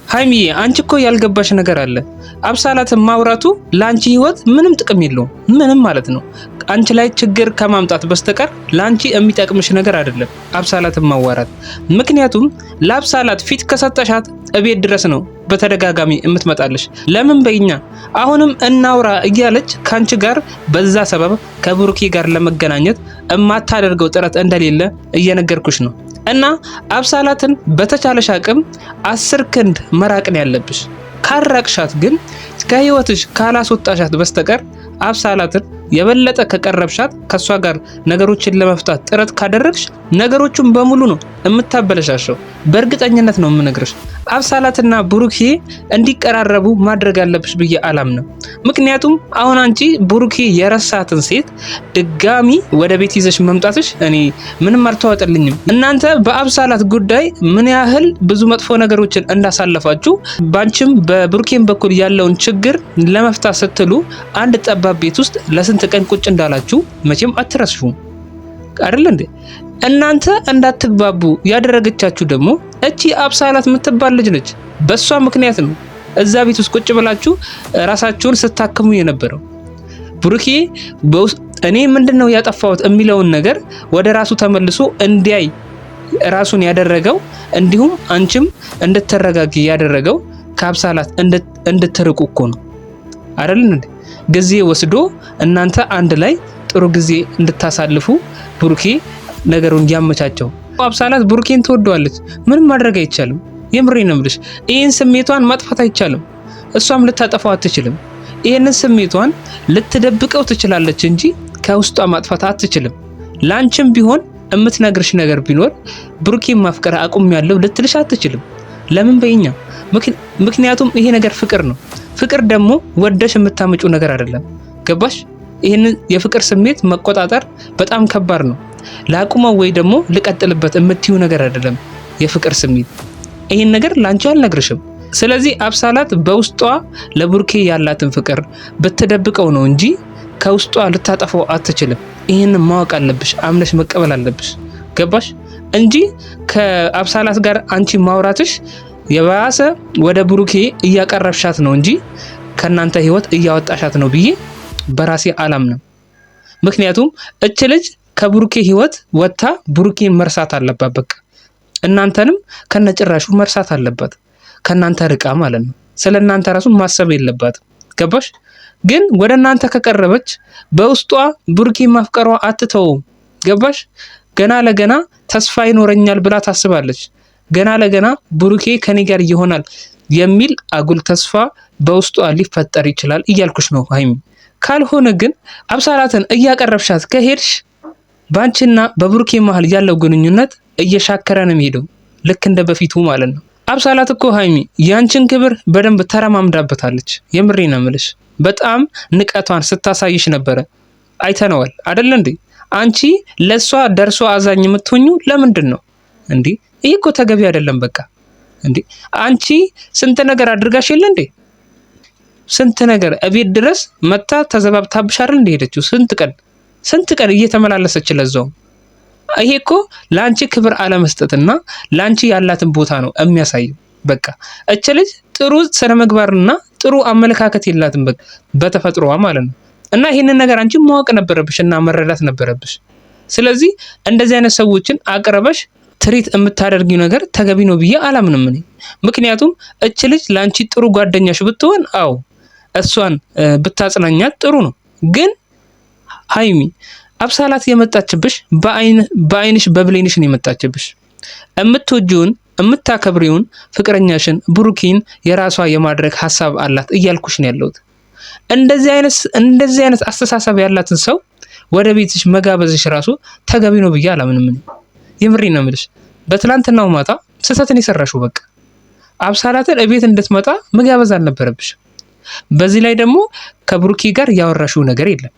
ሃይሚዬ አንቺ እኮ ያልገባሽ ነገር አለ። አብሳላትን ማውራቱ ላንቺ ህይወት ምንም ጥቅም የለውም። ምንም ማለት ነው። አንቺ ላይ ችግር ከማምጣት በስተቀር ላንቺ የሚጠቅምሽ ነገር አይደለም አብሳላትን ማዋራት። ምክንያቱም ለአብሳላት ፊት ከሰጠሻት እቤት ድረስ ነው በተደጋጋሚ የምትመጣልሽ። ለምን በይኛ አሁንም እናውራ እያለች ካንቺ ጋር በዛ ሰበብ ከብሩኬ ጋር ለመገናኘት የማታደርገው ጥረት እንደሌለ እየነገርኩሽ ነው። እና አብሳላትን በተቻለሽ አቅም 10 ክንድ መራቅ ነው ያለብሽ። ካራቅሻት ግን ከህይወትሽ ካላስወጣሻት በስተቀር አብሳላትን የበለጠ ከቀረብሻት ከሷ ጋር ነገሮችን ለመፍታት ጥረት ካደረግሽ ነገሮችን በሙሉ ነው የምታበለሻሸው። በእርግጠኝነት ነው የምነግርሽ። አብሳላትና ብሩኬ እንዲቀራረቡ ማድረግ አለብሽ ብዬ አላምንም። ምክንያቱም አሁን አንቺ ብሩኬ የረሳትን ሴት ድጋሚ ወደ ቤት ይዘሽ መምጣትሽ እኔ ምንም አልተዋጠልኝም። እናንተ በአብሳላት ጉዳይ ምን ያህል ብዙ መጥፎ ነገሮችን እንዳሳለፋችሁ ባንቺም በብሩኬም በኩል ያለውን ችግር ለመፍታት ስትሉ አንድ ጠባብ ቤት ውስጥ ለስንት ቀን ቁጭ እንዳላችሁ መቼም አትረሱም አይደል እንዴ? እናንተ እንዳትግባቡ ያደረገቻችሁ ደግሞ እቺ አብሳላት የምትባል ልጅ ነች። በሷ ምክንያት ነው እዛ ቤት ውስጥ ቁጭ ብላችሁ ራሳችሁን ስታክሙ የነበረው። ብሩኬ እኔ ምንድነው ያጠፋሁት የሚለውን ነገር ወደ ራሱ ተመልሶ እንዲያይ ራሱን ያደረገው እንዲሁም አንቺም እንድትረጋጊ ያደረገው ከአብሳላት እንድትርቁ እኮ ነው አይደል እንዴ? ጊዜ ወስዶ እናንተ አንድ ላይ ጥሩ ጊዜ እንድታሳልፉ ብሩኬ ነገሩን ያመቻቸው። አብሳላት ብሩኬን ትወደዋለች። ምንም ማድረግ አይቻልም። የምሬ ነው የምልሽ። ይሄን ስሜቷን ማጥፋት አይቻልም። እሷም ልታጠፋው አትችልም። ይሄንን ስሜቷን ልትደብቀው ትችላለች እንጂ ከውስጧ ማጥፋት አትችልም። ላንቺም ቢሆን የምትነግርሽ ነገር ቢኖር ብሩኬን ማፍቀር አቁሜያለሁ ልትልሽ አትችልም። ለምን በይኛ? ምክንያቱም ይሄ ነገር ፍቅር ነው። ፍቅር ደግሞ ወደሽ የምታመጪው ነገር አይደለም። ገባሽ? ይሄንን የፍቅር ስሜት መቆጣጠር በጣም ከባድ ነው። ላቁመው ወይ ደግሞ ልቀጥልበት የምትዩ ነገር አይደለም የፍቅር ስሜት። ይሄን ነገር ላንቺ አልነግርሽም። ስለዚህ አብሳላት በውስጧ ለብሩኬ ያላትን ፍቅር ብትደብቀው ነው እንጂ ከውስጧ ልታጠፋው አትችልም። ይሄንን ማወቅ አለብሽ፣ አምነሽ መቀበል አለብሽ። ገባሽ? እንጂ ከአብሳላት ጋር አንቺ ማውራትሽ የባሰ ወደ ብሩኬ እያቀረብሻት ነው እንጂ ከናንተ ህይወት እያወጣሻት ነው ብዬ በራሴ አላምንም። ምክንያቱም እች ልጅ ከብሩኬ ህይወት ወጥታ ብሩኬን መርሳት አለባት። በቃ እናንተንም ከነጭራሹ መርሳት አለባት። ከናንተ ርቃ ማለት ነው። ስለናንተ ራሱ ማሰብ የለባትም። ገባሽ? ግን ወደ እናንተ ከቀረበች በውስጧ ብሩኬን ማፍቀሯ አትተውም። ገባሽ? ገና ለገና ተስፋ ይኖረኛል ብላ ታስባለች። ገና ለገና ብሩኬ ከኔ ጋር ይሆናል የሚል አጉል ተስፋ በውስጧ ሊፈጠር ይችላል እያልኩሽ ነው ሃይሚ። ካልሆነ ግን አብሳላትን እያቀረብሻት ከሄድሽ ባንቺና በብሩኬ መሃል ያለው ግንኙነት እየሻከረ ነው የሚሄደው፣ ልክ እንደ በፊቱ ማለት ነው። አብሳላት እኮ ሃይሚ ያንቺን ክብር በደንብ ተረማምዳበታለች። የምሬ ነው የምልሽ። በጣም ንቀቷን ስታሳይሽ ነበረ፣ አይተነዋል አይደል እንዴ? አንቺ ለሷ ደርሶ አዛኝ የምትሆኙ ለምንድን ነው እንዴ? ይሄ እኮ ተገቢ አይደለም። በቃ እንዴ አንቺ ስንት ነገር አድርጋሽ የለ እንዴ? ስንት ነገር እቤት ድረስ መታ ተዘባብታብሽ አይደል እንዴ ሄደችው? ስንት ቀን እየተመላለሰች ለዛው። ይሄ እኮ ላንቺ ክብር አለመስጠትና ላንቺ ያላትን ቦታ ነው የሚያሳየው። በቃ እች ልጅ ጥሩ ስነ ምግባርና ጥሩ አመለካከት የላትም በተፈጥሮዋ ማለት ነው። እና ይሄንን ነገር አንቺ ማወቅ ነበረብሽ እና መረዳት ነበረብሽ። ስለዚህ እንደዚህ አይነት ሰዎችን አቅርበሽ ትሪት የምታደርጊው ነገር ተገቢ ነው ብዬ አላምንም እኔ። ምክንያቱም እች ልጅ ላንቺ ጥሩ ጓደኛሽ ብትሆን አው እሷን ብታጽናኛት ጥሩ ነው። ግን ሃይሚ አብሳላት የመጣችብሽ በአይንሽ በብሌንሽ ነው የመጣችብሽ። የምትወጂውን የምታከብሪውን ፍቅረኛሽን ብሩኬን የራሷ የማድረግ ሐሳብ አላት እያልኩሽ ነው ያለሁት። እንደዚህ አይነት አስተሳሰብ ያላትን ሰው ወደ ቤትሽ መጋበዝሽ ራሱ ተገቢ ነው ብዬ አላምንም እኔ። የምሬ ነው የምልሽ። በትላንትናው ማታ ስህተትን የሰራሽው በቃ አብሳላትን እቤት እንድትመጣ መጋበዝ አልነበረብሽ። በዚህ ላይ ደግሞ ከብሩኬ ጋር ያወራሽው ነገር የለም።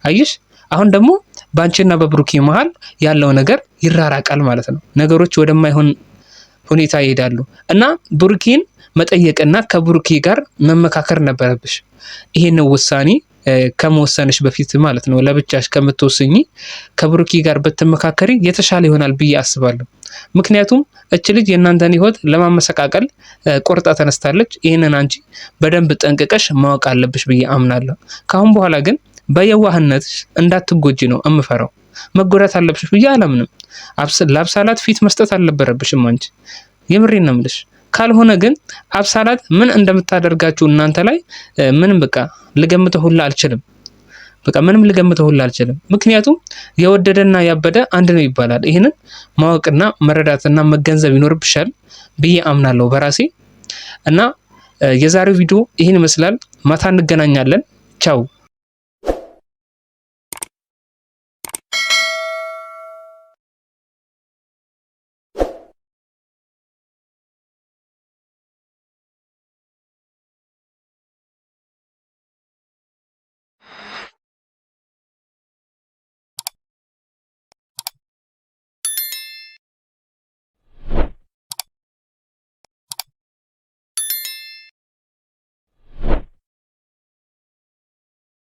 አየሽ? አሁን ደግሞ ባንቺና በብሩኬ መሃል ያለው ነገር ይራራቃል ማለት ነው። ነገሮች ወደማይሆን ሁኔታ ይሄዳሉ እና ብሩኬን መጠየቅና ከብሩኬ ጋር መመካከር ነበረብሽ። ይሄን ውሳኔ ከመወሰንሽ በፊት ማለት ነው ለብቻሽ ከምትወስኚ ከብሩኪ ጋር ብትመካከሪ የተሻለ ይሆናል ብዬ አስባለሁ። ምክንያቱም እች ልጅ የእናንተን ህይወት ለማመሰቃቀል ቆርጣ ተነስታለች። ይህንን አንቺ በደንብ ጠንቅቀሽ ማወቅ አለብሽ ብዬ አምናለሁ። ካሁን በኋላ ግን በየዋህነትሽ እንዳትጎጂ ነው እምፈራው። መጎዳት አለብሽ ብዬ አላምንም። ለአብሳላት ፊት መስጠት አልነበረብሽም አንቺ። የምሬን ነው የምልሽ። ካልሆነ ግን አብሳላት ምን እንደምታደርጋችሁ እናንተ ላይ ምንም በቃ ልገምተው ሁላ አልችልም። በቃ ምንም ልገምተው ሁላ አልችልም። ምክንያቱም የወደደና ያበደ አንድ ነው ይባላል። ይህንን ማወቅና መረዳትና መገንዘብ ይኖርብሻል ብዬ አምናለሁ በራሴ። እና የዛሬው ቪዲዮ ይህን ይመስላል። ማታ እንገናኛለን። ቻው።